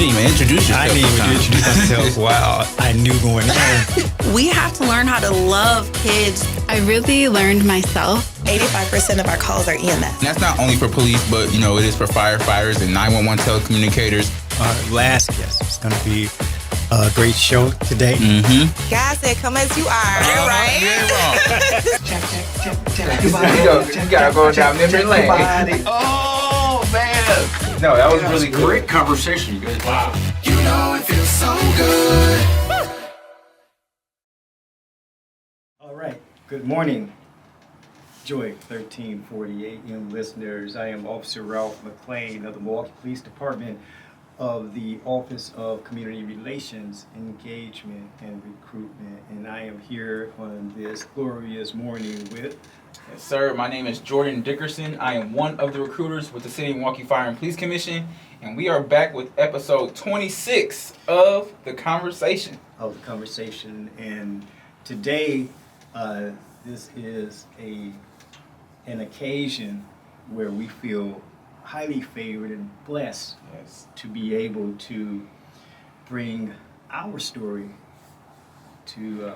didn't even introduce yourself. I didn't even introduce myself. Wow, I knew going in. We have to learn how to love kids. I really learned myself. 85% of our calls are EMS. And that's not only for police, but, you know, it is for firefighters and 911 telecommunicators. Our last guest is going to be a great show today. Mm-hmm. God said, come as you are, right? You gotta go down memory lane. Oh, man. No, that was really cool. Great conversation, you guys. Wow. You know it feels so good. All right. Good morning, Joy 1340 AM listeners. I am Officer Ralph McClain of the Milwaukee Police Department of the Office of Community Relations, Engagement, and Recruitment. And I am here on this glorious morning with... Yes, sir. My name is Jordan Dickerson. I am one of the recruiters with the City of Milwaukee Fire and Police Commission, and we are back with episode 26 of The Conversation. And today, this is an occasion where we feel highly favored and blessed to be able to bring our story to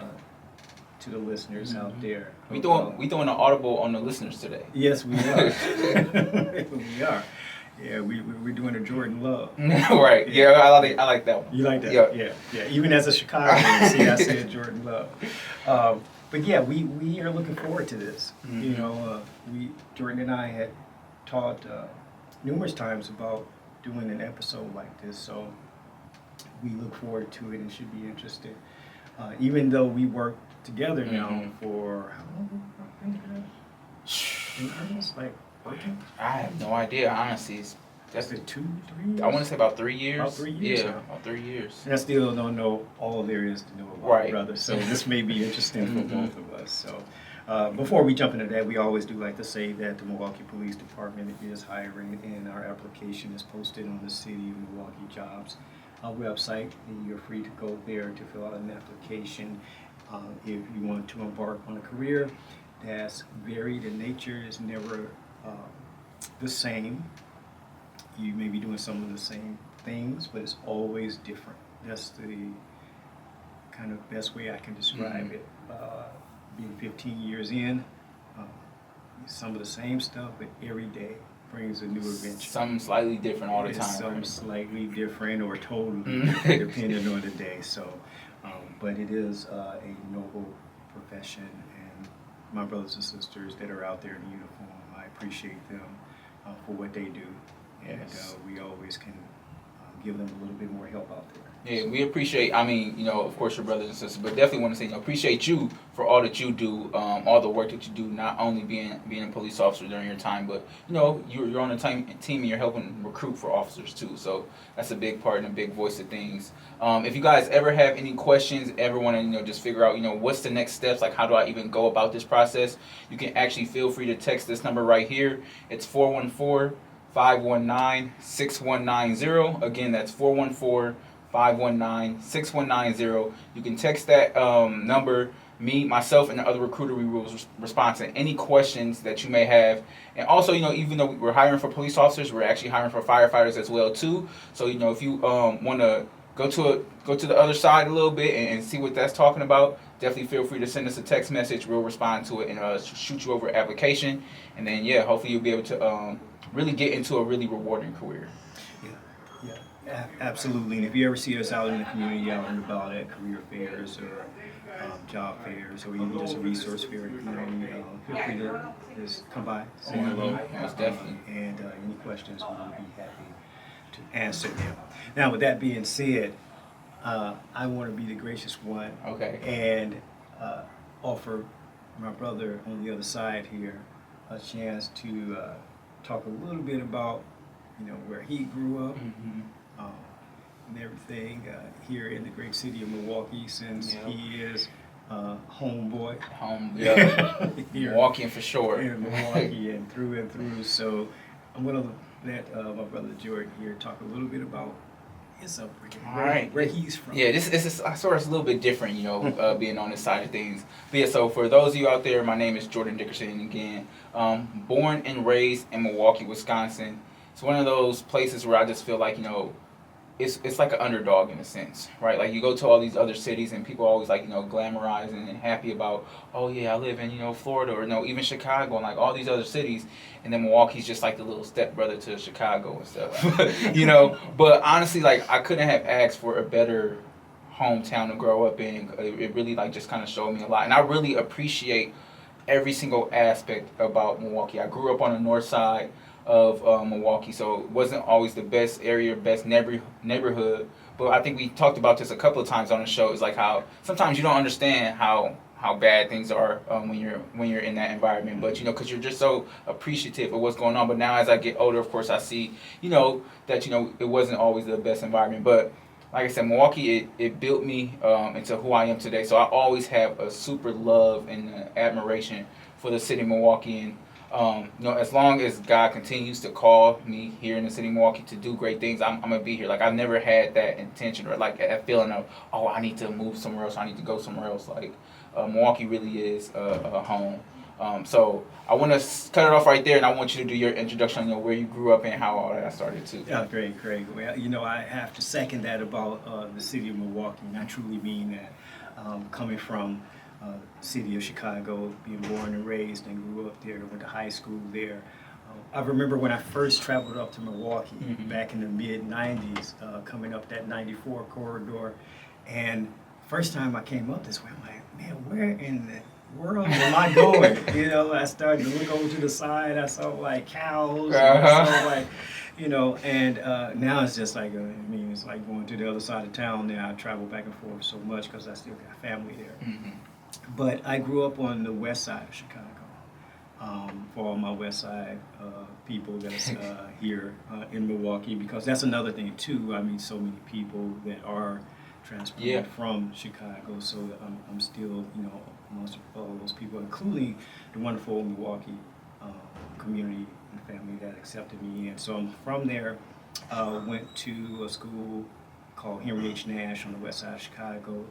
the listeners out there. We doing an audible on the listeners today. Yes, we are. We are. Yeah, we're doing a Jordan Love. Right. Yeah, I like that one. You like that? Yeah. Even as a Chicagoan, see, I said Jordan Love. But yeah, we are looking forward to this. Mm-hmm. You know, Jordan and I had talked numerous times about doing an episode like this, so we look forward to it and should be interested. Even though we work together now for how long? Like working? I have no idea, honestly. That's 2, 3 years? I want to say about 3 years. About 3 years. Yeah, about 3 years. And I still don't know all there is to know about my brother, so this may be interesting for both of us. So before we jump into that, we always do like to say that the Milwaukee Police Department is hiring, and our application is posted on the City of Milwaukee Jobs website, and you're free to go there to fill out an application if you want to embark on a career that's varied in nature, is never the same. You may be doing some of the same things, but it's always different. That's the kind of best way I can describe it. Being 15 years in, some of the same stuff, but every day brings a new adventure. Something slightly different all the time. Something slightly different or totally depending on the day. So, but it is a noble profession, and my brothers and sisters that are out there in uniform, I appreciate them for what they do. And we always can give them a little bit more help out there. Yeah, we appreciate, of course, your brothers and sisters, but definitely want to say, appreciate you for all that you do, all the work that you do, not only being a police officer during your time, but, you're on a team and you're helping recruit for officers too. So that's a big part and a big voice of things. If you guys ever have any questions, ever want to, just figure out, what's the next steps, like how do I even go about this process, you can actually feel free to text this number right here. It's 414-519-6190. Again, that's 414-519-6190. You can text that number. Me, myself, and the other recruiter, we will respond to any questions that you may have. And also, even though we're hiring for police officers, we're actually hiring for firefighters as well too. So, if you want to go to the other side a little bit and see what that's talking about, definitely feel free to send us a text message. We'll respond to it and shoot you over an application. And then, hopefully you'll be able to really get into a really rewarding career. Yeah, absolutely. And if you ever see us out in the community, out and about at career fairs or job fairs, or even just a resource fair in the community, feel free to just come by, say hello. Most definitely. And any questions, we will be happy to answer them. Now, with that being said, I want to be the gracious one and offer my brother on the other side here a chance to talk a little bit about, where he grew up and everything here in the great city of Milwaukee, since he is homeboy. Milwaukee for sure. In Milwaukee and through. So I'm going to let my brother Jordan here talk a little bit about his upbringing, where he's from. Yeah, this is sort of a little bit different, being on this side of things. But yeah, so for those of you out there, my name is Jordan Dickerson again. Born and raised in Milwaukee, Wisconsin. It's one of those places where I just feel like, it's like an underdog in a sense, right? Like you go to all these other cities and people always like, glamorizing and happy about, oh yeah, I live in, Florida, or even Chicago and like all these other cities, and then Milwaukee's just like the little stepbrother to Chicago and stuff. But honestly, like I couldn't have asked for a better hometown to grow up in. It really like just kind of showed me a lot, and I really appreciate every single aspect about Milwaukee. I grew up on the north side of Milwaukee, so it wasn't always the best area, best neighborhood. But I think we talked about this a couple of times on the show. It's like how sometimes you don't understand how bad things are when you're in that environment. But because you're just so appreciative of what's going on. But now as I get older, of course, I see that it wasn't always the best environment. But like I said, Milwaukee, it built me into who I am today. So I always have a super love and admiration for the city of Milwaukee. And as long as God continues to call me here in the city of Milwaukee to do great things, I'm gonna be here. Like I've never had that intention or like that feeling of, oh, I need to move somewhere else, I need to go somewhere else. Like Milwaukee really is a home. So I want to cut it off right there, and I want you to do your introduction on where you grew up and how all that started too. Yeah, great. Well, I have to second that about the city of Milwaukee, and I truly mean that. Coming from the city of Chicago, being born and raised and grew up there, went to high school there. I remember when I first traveled up to Milwaukee back in the mid-'90s, coming up that 94 corridor, and first time I came up this way, I'm like, man, where in the world am I going? I started to look over to the side. I saw like cows. And I saw like, and now it's just like, it's like going to the other side of town now. I travel back and forth so much because I still got family there. But I grew up on the west side of Chicago. For all my west side people that's here in Milwaukee, because that's another thing too. I mean, so many people that are transplanted from Chicago, so I'm still, amongst all those people, including the wonderful Milwaukee community and family that accepted me. And so I'm from there, went to a school called Henry H. Nash on the west side of Chicago,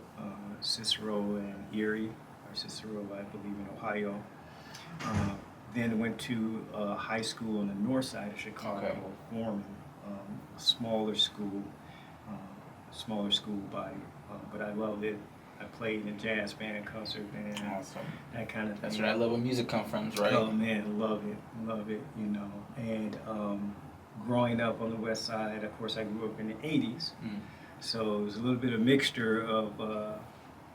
Cicero and Erie, or Cicero, I believe, in Ohio. Then went to high school on the north side of Chicago, Foreman, a smaller school body, but I loved it. I played in jazz band, concert band, that kind of thing. That's where that love of music comes from, right? Oh man, love it, And growing up on the west side, of course, I grew up in the '80s, so it was a little bit of mixture of,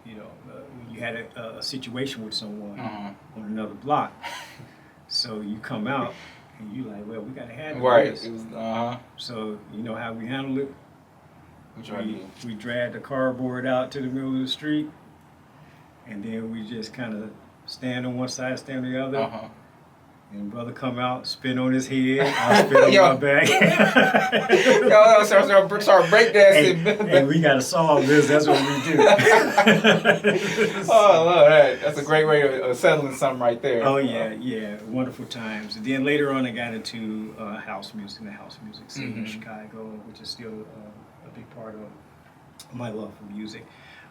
you had a situation with someone on another block, so you come out and you like, well, we gotta handle this. It was, So you know how we handled it. We We dragged the cardboard out to the middle of the street, and then we just kind of stand on one side, stand on the other. And brother come out, spin on his head, I spin on my back. Start breakdancing. And we got to solve this, that's what we do. I love that. That's a great way of settling something right there. Oh yeah, wonderful times. And then later on I got into house music, the house music scene in Chicago, which is still a big part of my love for music.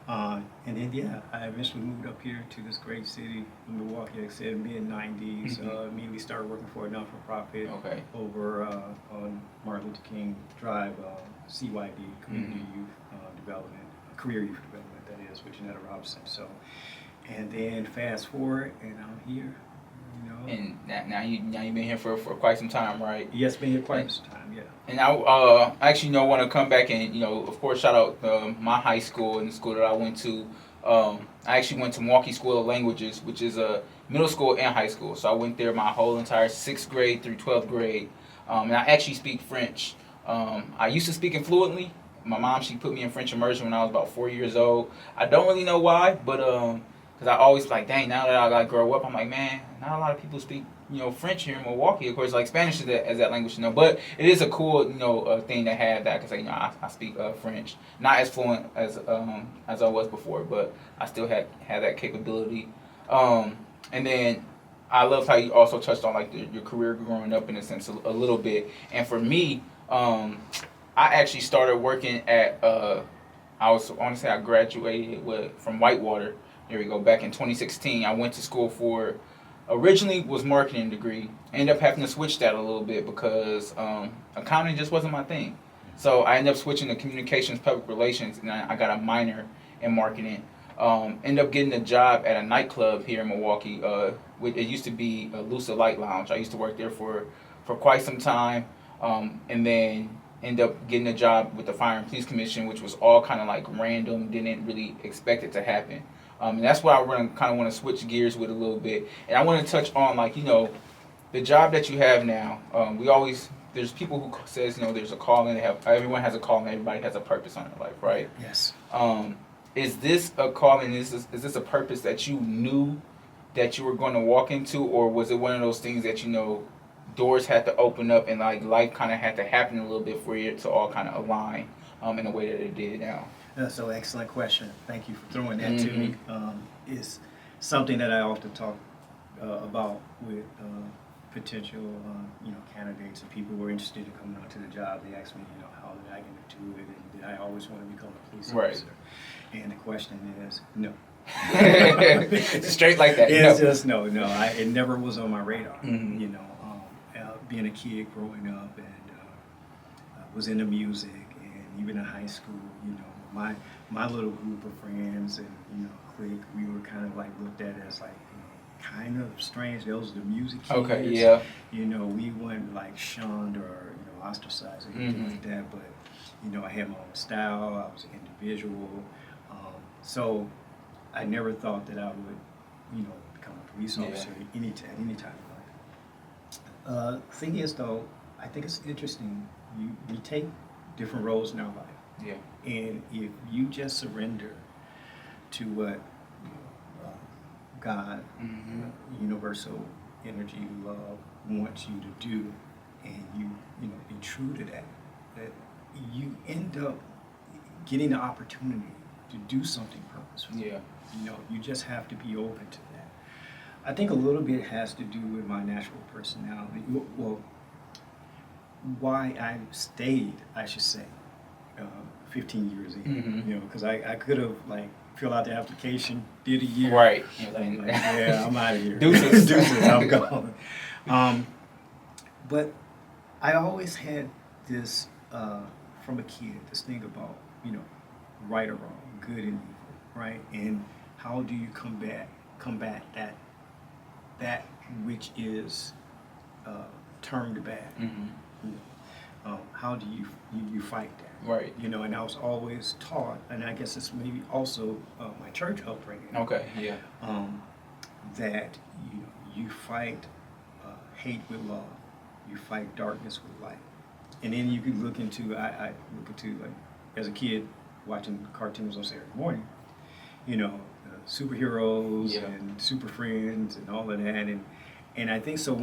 And then, I eventually moved up here to this great city, Milwaukee, like I said, mid-'90s. Immediately started working for a non-for-profit over on Martin Luther King Drive, CYD, Community Youth Development, Career Youth Development, that is, with Janetta Robinson. So, and then fast forward, and I'm here. And now you've been here for quite some time, right? Yes, been here quite some time, yeah. And I actually want to come back and of course shout out my high school and the school that I went to. I actually went to Milwaukee School of Languages, which is a middle school and high school. So I went there my whole entire 6th grade through 12th grade, and I actually speak French. I used to speak it fluently. My mom, she put me in French immersion when I was about 4 years old. I don't really know why, but because I always like, dang, now that I gotta grow up, I'm like, man, not a lot of people speak, French here in Milwaukee. Of course, like Spanish is as that language, but it is a cool, thing to have that, because I speak French, not as fluent as I was before, but I still have that capability. And then I love how you also touched on like your career growing up in a sense a little bit. And for me, I actually started working at I want to say I graduated from Whitewater. Here we go. Back in 2016, I went to school for, originally was marketing degree. Ended up having to switch that a little bit because accounting just wasn't my thing. So I ended up switching to communications, public relations, and I got a minor in marketing. Ended up getting a job at a nightclub here in Milwaukee. It used to be a Lucid Light Lounge. I used to work there for quite some time, and then ended up getting a job with the Fire and Police Commission, which was all kind of like random. Didn't really expect it to happen. And that's why I kind of want to switch gears with a little bit. And I want to touch on, like, the job that you have now. There's people who says, there's a calling. Everyone has a calling. Everybody has a purpose on their life, right? Yes. Is this a calling? Is this a purpose that you knew that you were going to walk into, or was it one of those things that doors had to open up and like life kind of had to happen a little bit for you to all kind of align in a way that it did now? So excellent question. Thank you for throwing that to me. It's something that I often talk about with potential candidates and people who are interested in coming out to the job. They ask me, how did I get into it, and did I always want to become a police officer? And the question is no. Straight like that. It's just no. It never was on my radar. Being a kid growing up and was into music, and even in high school, my little group of friends and clique, we were kind of like looked at as like kind of strange. Those are the music kids. Okay, yeah. We weren't like shunned or ostracized or anything like that. But I had my own style. I was an individual. So I never thought that I would, become a police officer at any time in life. Thing is, though, I think it's interesting. We take different roles in our life. Yeah. And if you just surrender to what God, universal energy, love wants you to do, and you be true to that you end up getting the opportunity to do something purposeful. Yeah. You just have to be open to that. I think a little bit has to do with my natural personality. Well, why I stayed, I should say, 15 years in. Because I could have filled out the application, did a year. Right. I'm out of here. Deuces. I'm gone. But I always had this, from a kid, this thing about, right or wrong, good and evil, right? And how do you combat that which is termed bad? How do you fight that? Right. And I was always taught, and I guess it's maybe also my church upbringing. Okay. Yeah. That you fight hate with love, you fight darkness with light, and then you can look into I look into as a kid watching cartoons on Saturday morning, superheroes and super friends and all of that, and I think so.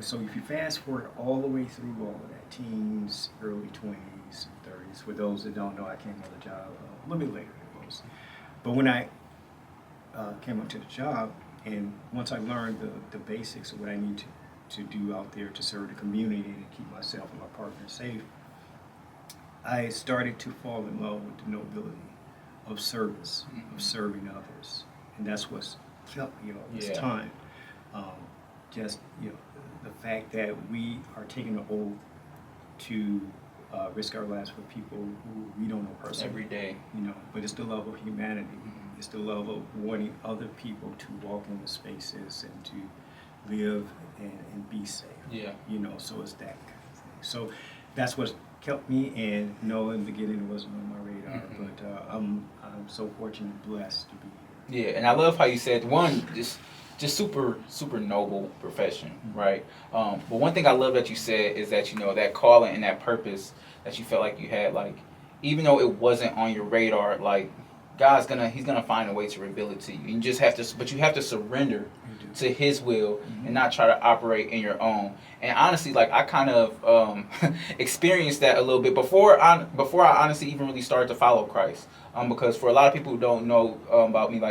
So if you fast forward all the way through all of that, teens, early 20s, and 30s. For those that don't know, I came on the job a little bit later than most. But when I came up to the job, and once I learned the basics of what I need to do out there to serve the community and keep myself and my partner safe, I started to fall in love with the nobility of service, of serving others. And that's what's kept me all this time. The fact that we are taking an oath to risk our lives for people who we don't know personally. Every day. But it's the love of humanity. It's the love of wanting other people to walk in the spaces and to live and be safe. Yeah. So it's that kind of thing. So that's what's kept me, and no, in the beginning it wasn't on my radar, but I'm so fortunate and blessed to be here. Yeah, and I love how you said, one, just super noble profession, right? But one thing I love that you said is that, that calling and that purpose that you felt like you had, even though it wasn't on your radar, he's gonna find a way to reveal it to you. You just have to, but you have to surrender to his will and not try to operate in your own. And honestly, I kind of experienced that a little bit before I honestly even really started to follow Christ. Because for a lot of people who don't know about me,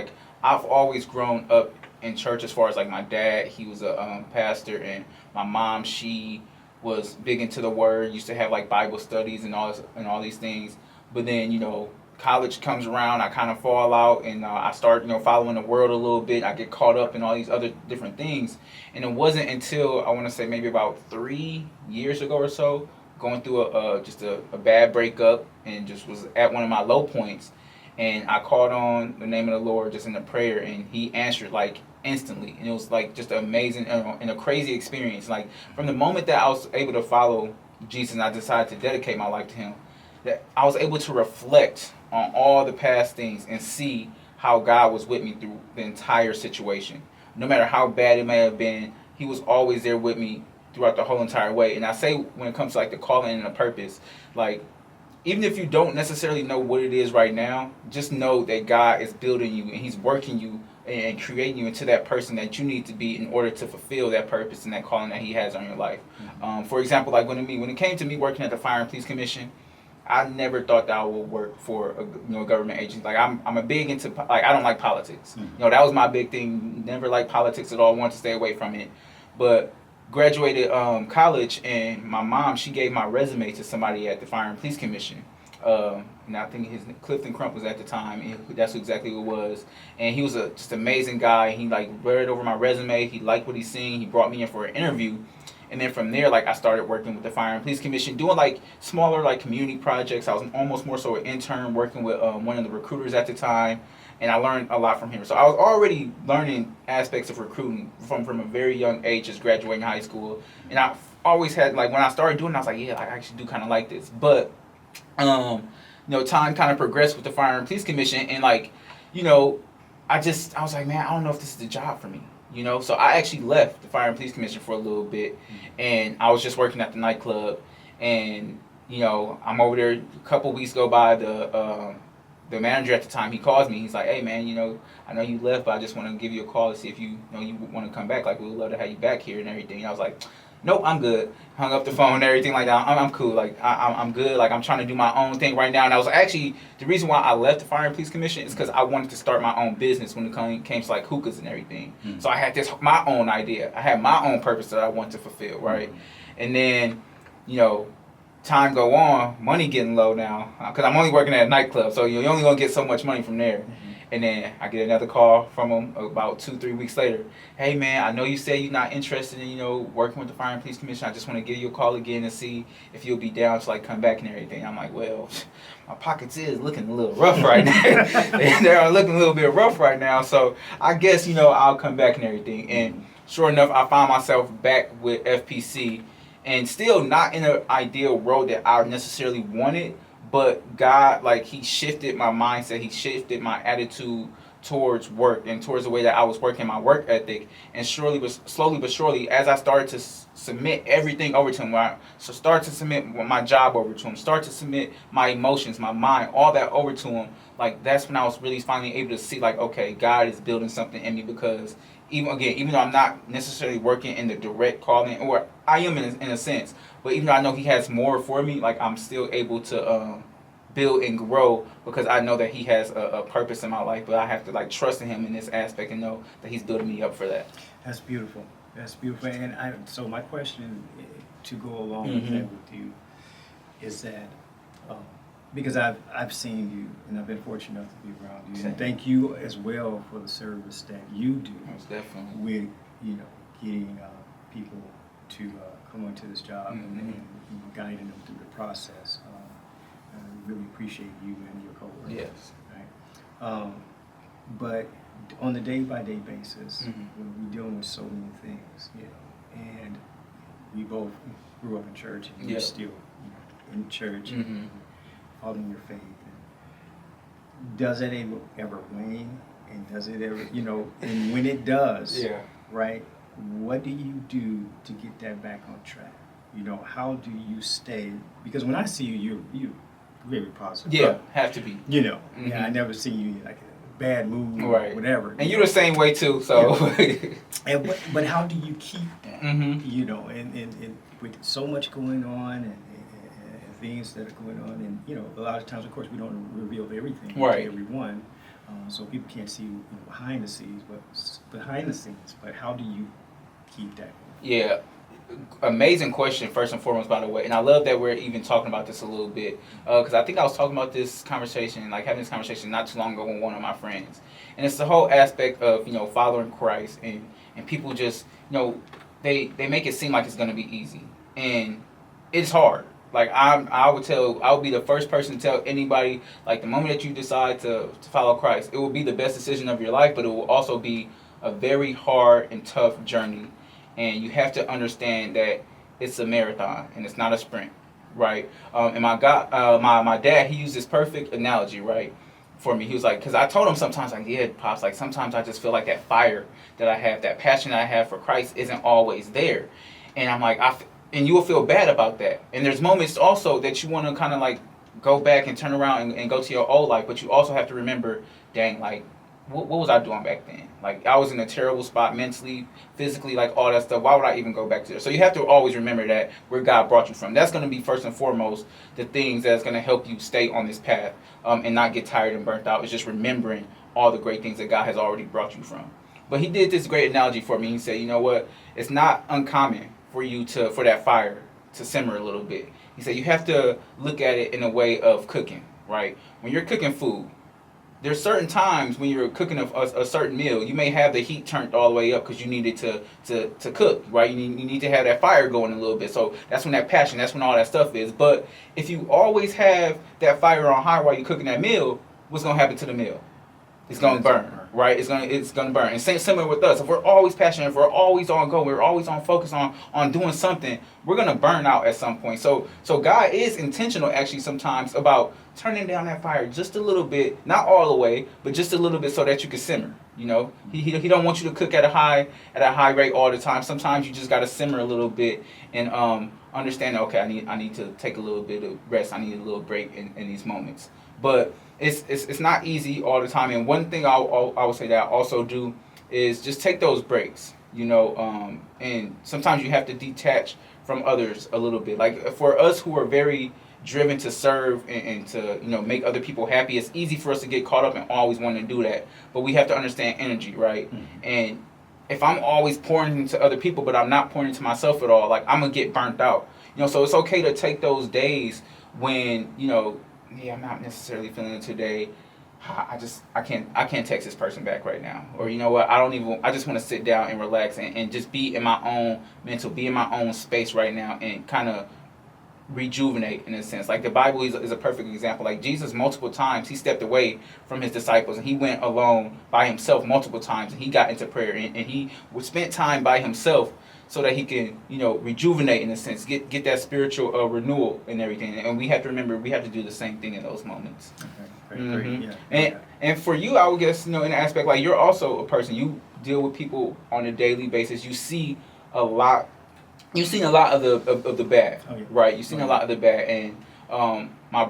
I've always grown up in church. As far as my dad, he was a pastor, and my mom, she was big into the word, used to have Bible studies and all these things. But then college comes around, I kind of fall out, and I start following the world a little bit. I get caught up in all these other different things, and it wasn't until I want to say maybe about 3 years ago or so going through just a bad breakup and just was at one of my low points. And I called on the name of the Lord just in a prayer, and He answered like instantly. And it was like just an amazing and a crazy experience. Like from the moment that I was able to follow Jesus and I decided to dedicate my life to Him, that I was able to reflect on all the past things and see how God was with me through the entire situation. No matter how bad it may have been, He was always there with me throughout the whole entire way. And I say when it comes to like the calling and the purpose, like even if you don't necessarily know what it is right now, just know that God is building you and He's working you and creating you into that person that you need to be in order to fulfill that purpose and that calling that He has on your life. For example, like when it came to me working at the Fire and Police Commission, I never thought that I would work for a government agency. Like I'm a big into like I don't like politics. That was my big thing. Never liked politics at all. Wanted to stay away from it. But graduated college, and my mom, she gave my resume to somebody at the Fire and Police Commission. And I think his Clifton Crump was at the time, and that's exactly who it was. And he was just amazing guy. He like read over my resume. He liked what he seen. He brought me in for an interview. And then from there, like I started working with the Fire and Police Commission, doing like smaller like community projects. I was almost more so an intern working with one of the recruiters at the time. And I learned a lot from him. So I was already learning aspects of recruiting from a very young age, just graduating high school. And I always had, like, when I started doing it, I was like, yeah, I actually do kind of like this. But, time kind of progressed with the Fire and Police Commission. And, like, I was like, man, I don't know if this is the job for me. So I actually left the Fire and Police Commission for a little bit. And I was just working at the nightclub. And, I'm over there, a couple weeks go by, the manager at the time, he calls me. He's like, hey, man, I know you left, but I just want to give you a call to see if you want to come back. Like, we would love to have you back here and everything. And I was like, nope, I'm good. Hung up the phone and everything like that. I'm cool. Like, I'm good. Like, I'm trying to do my own thing right now. And I was actually, the reason why I left the Fire and Police Commission is because I wanted to start my own business when it came to, like, hookahs and everything. So I had my own idea. I had my own purpose that I wanted to fulfill, right? And then, time go on, money getting low now, because I'm only working at a nightclub, so you're only going to get so much money from there. And then I get another call from him about 2-3 weeks later. Hey, man, I know you say you're not interested in, working with the Fire and Police Commission. I just want to give you a call again and see if you'll be down to, like, come back and everything. I'm like, well, my pockets is looking a little rough right now. They're looking a little bit rough right now, so I guess, I'll come back and everything. And sure enough, I found myself back with FPC, and still not in an ideal world that I necessarily wanted, but God, like, He shifted my mindset. He shifted my attitude towards work and towards the way that I was working, my work ethic. And slowly but surely, as I started to submit everything over to Him, start to submit my job over to Him, start to submit my emotions, my mind, all that over to Him, like, that's when I was really finally able to see, like, okay, God is building something in me, because even though I'm not necessarily working in the direct calling, or I am in a sense, but even though I know He has more for me, like, I'm still able to build and grow, because I know that He has a purpose in my life, but I have to, like, trust in Him in this aspect and know that He's building me up for that. That's beautiful. That's beautiful. And so my question to go along with that with you is that, because I've seen you and I've been fortunate enough to be around you, and thank you as well for the service that you do. Most definitely. With getting people to come onto this job and guiding them through the process. I really appreciate you and your coworkers. Yes. Right. But on the day-by-day basis, we're dealing with so many things, and we both grew up in church, and you're still in church. Following your faith. Does it ever wane? And does it ever, and when it does, right, what do you do to get that back on track? How do you stay? Because when I see you, you're very positive. Yeah, have to be. Yeah, I never see you in, like, a bad mood or whatever. And you're the same way too, so. But how do you keep that? And with so much going on and things that are going on, and a lot of times, of course, we don't reveal everything to everyone, so people can't see behind the scenes. But how do you keep that going? Yeah, amazing question, first and foremost, by the way. And I love that we're even talking about this a little bit, because I think I was talking about this conversation, like having this conversation not too long ago with one of my friends. And it's the whole aspect of following Christ, and people just they make it seem like it's going to be easy, and it's hard. Like I would be the first person to tell anybody, like the moment that you decide to follow Christ, it will be the best decision of your life, but it will also be a very hard and tough journey. And you have to understand that it's a marathon and it's not a sprint, right? And my dad, he used this perfect analogy, right, for me. He was like, because I told him sometimes, like, yeah, Pops, like sometimes I just feel like that fire that I have, that passion that I have for Christ isn't always there. And I'm like, and you will feel bad about that. And there's moments also that you want to kind of like go back and turn around and go to your old life, but you also have to remember, dang, like, what was I doing back then? Like, I was in a terrible spot mentally, physically, like all that stuff. Why would I even go back to there? So you have to always remember that where God brought you from. That's going to be first and foremost the things that's going to help you stay on this path and not get tired and burnt out. It's just remembering all the great things that God has already brought you from. But he did this great analogy for me. He said, you know what? It's not uncommon for that fire to simmer a little bit. He said you have to look at it in a way of cooking, right? When you're cooking food, there's certain times when you're cooking a certain meal, you may have the heat turned all the way up because you need it to cook, right? You need to have that fire going a little bit. So that's when that passion, that's when all that stuff is. But if you always have that fire on high while you're cooking that meal, what's going to happen to the meal? It's going to burn, right? It's going to burn. And similar with us. If we're always passionate, if we're always on go, we're always on focus on doing something, we're going to burn out at some point. So God is intentional actually sometimes about turning down that fire just a little bit, not all the way, but just a little bit so that you can simmer. You know, he don't want you to cook at a high rate all the time. Sometimes you just got to simmer a little bit and understand that, okay, I need to take a little bit of rest. I need a little break in these moments. But it's not easy all the time. And one thing I would say that I also do is just take those breaks, you know, and sometimes you have to detach from others a little bit. Like for us who are very driven to serve and to, you know, make other people happy, it's easy for us to get caught up and always want to do that. But we have to understand energy, right? Mm-hmm. And if I'm always pouring into other people, but I'm not pouring into myself at all, like I'm going to get burnt out. You know, so it's okay to take those days when, you know, yeah, I'm not necessarily feeling it today. I can't text this person back right now. Or you know what, I just want to sit down and relax and just be in my own be in my own space right now and kind of rejuvenate in a sense. Like the Bible is a perfect example. Like Jesus, multiple times he stepped away from his disciples and he went alone by himself multiple times and he got into prayer and he would spend time by himself so that he can, you know, rejuvenate in a sense, get that spiritual renewal and everything. And we have to remember we have to do the same thing in those moments. Okay. Mm-hmm. Great. Yeah. And for you, I would guess, you know, in an aspect like you're also a person, you deal with people on a daily basis. You see a lot. You've seen a lot of the bad, right? You've seen a lot of the bad. And one of my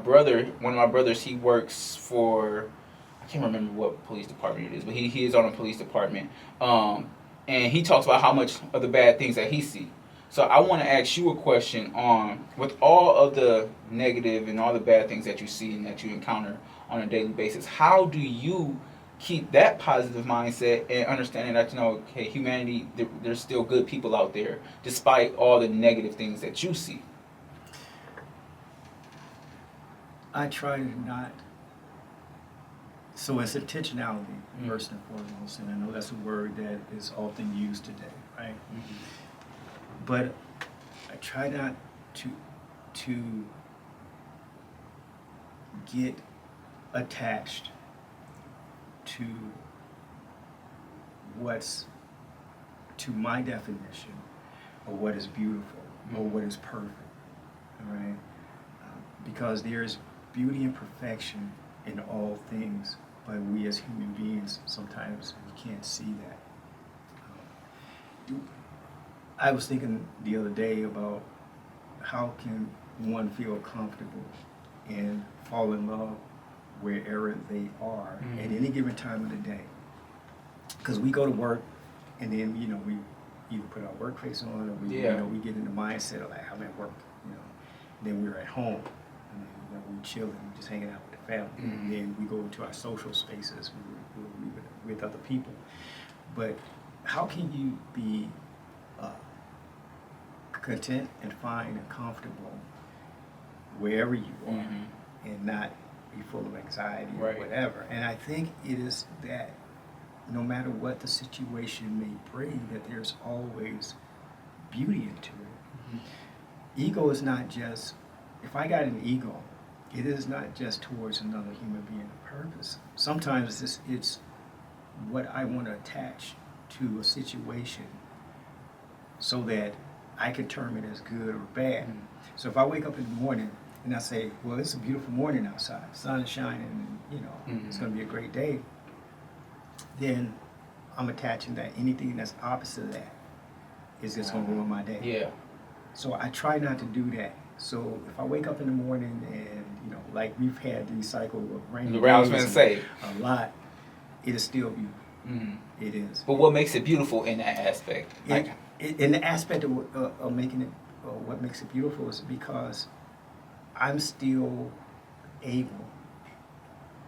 brothers, he works for, I can't remember what police department it is, but he is on a police department. And he talks about how much of the bad things that he sees. So I want to ask you a question on, with all of the negative and all the bad things that you see and that you encounter on a daily basis, how do you keep that positive mindset and understanding that, you know, okay, humanity, there's still good people out there despite all the negative things that you see? I try to not. So it's intentionality, first and foremost, and I know that's a word that is often used today, right? Mm-hmm. But I try not to get attached to what's, to my definition of what is beautiful or what is perfect, all right? Because there's beauty and perfection in all things, but we as human beings, sometimes we can't see that. I was thinking the other day about how can one feel comfortable and fall in love wherever they are at any given time of the day. Because we go to work and then, you know, we either put our work face on or we, you know, we get in the mindset of like, I'm at work, you know. Then we're at home and then, you know, we're chilling, we're just hanging out with the family. And then we go into our social spaces with other people. But how can you be content and fine and comfortable wherever you are and not be full of anxiety or whatever? And I think it is that no matter what the situation may bring, that there's always beauty into it. Ego is not just if I got an ego, it is not just towards another human being of purpose. Sometimes it's what I want to attach to a situation so that I can term it as good or bad. So if I wake up in the morning and I say, well, it's a beautiful morning outside, the sun is shining, and it's going to be a great day, then I'm attaching that anything that's opposite of that is just going to ruin my day. Yeah. So I try not to do that. So if I wake up in the morning and, like we've had these cycle of rainy I was days gonna say. a lot, it is still beautiful. It is. But what makes it beautiful in that aspect? Like, In the aspect of making it, what makes it beautiful is because I'm still able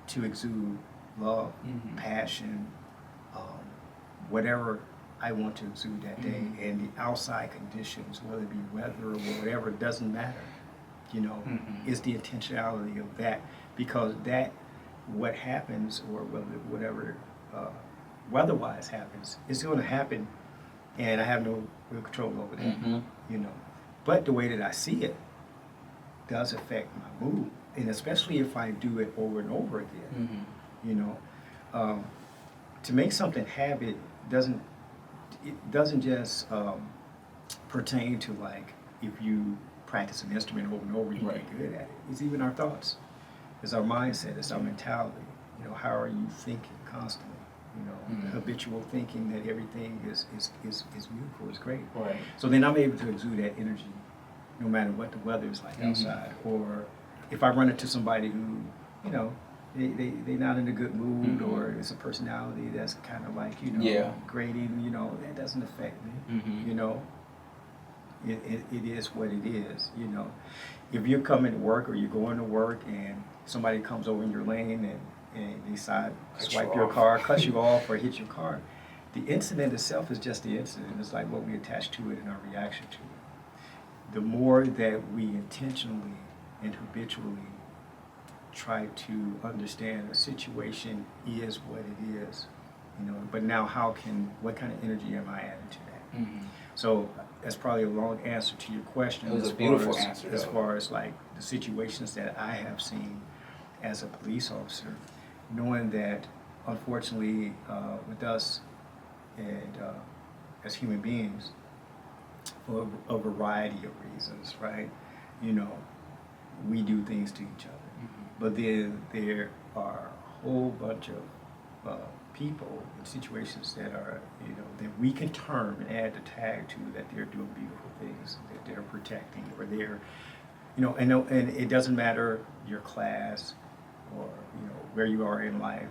to exude love, passion, whatever I want to exude that day, and the outside conditions, whether it be weather or whatever, it doesn't matter. Is the intentionality of that, because that what happens or whatever weather-wise happens, it's going to happen, and I have no real control over that. But the way that I see it does affect my mood, and especially if I do it over and over again. To make something habit doesn't just pertain to, like, if you practice an instrument over and over, you get good at it. It's even our thoughts. It's our mindset. It's our mentality. How are you thinking constantly? The habitual thinking that everything is beautiful, is great. Right. So then I'm able to exude that energy no matter what the weather is like outside. Or if I run into somebody who, they're not in a good mood, or it's a personality that's kind of like, grating, that doesn't affect me. It is what it is. If you're coming to work or you're going to work and somebody comes over in your lane and they decide to swipe your car, cut you off, or hit your car, the incident itself is just the incident. It's like what we attach to it and our reaction to it. The more that we intentionally and habitually try to understand a situation is what it is, but now what kind of energy am I adding to that? So that's probably a long answer to your question. It was a beautiful answer, as though. far as like the situations that I have seen as a police officer, knowing that unfortunately with us and as human beings, for a variety of reasons, right? We do things to each other. But then there are a whole bunch of people in situations that are, that we can term and add the tag to, that they're doing beautiful things, that they're protecting, or they're, and it doesn't matter your class or, where you are in life,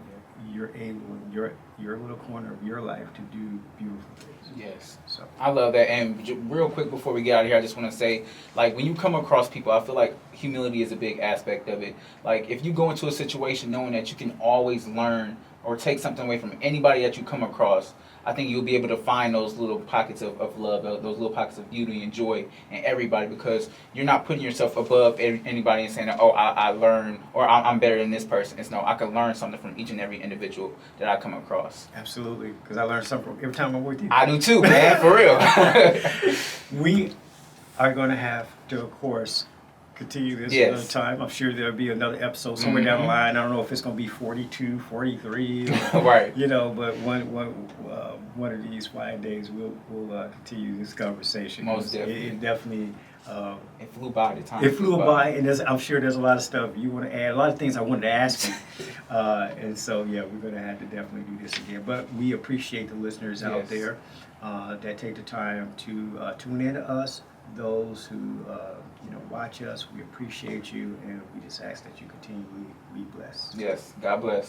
you're able in your little corner of your life to do beautiful things. Yes. So I love that. And real quick before we get out of here, I just want to say, like, when you come across people, I feel like humility is a big aspect of it. Like, if you go into a situation knowing that you can always learn or take something away from anybody that you come across, I think you'll be able to find those little pockets of love, those little pockets of beauty and joy in everybody, because you're not putting yourself above anybody and saying, oh, I learn, or I'm better than this person. It's no, I can learn something from each and every individual that I come across. absolutely, because I learn something every time I'm with you. I do too, man, for real. We are going to have to, of course, continue this another time. I'm sure there'll be another episode somewhere down the line. I don't know if it's going to be 42, 43, or, Right. but one of these fine days we'll continue this conversation. Most definitely. It definitely. It flew by the time. It flew by, and I'm sure there's a lot of stuff you want to add, a lot of things I wanted to ask you. And so, we're going to have to definitely do this again. But we appreciate the listeners out there that take the time to tune in to us. Those who watch us, we appreciate you, and we just ask that you continually be blessed. Yes, God bless.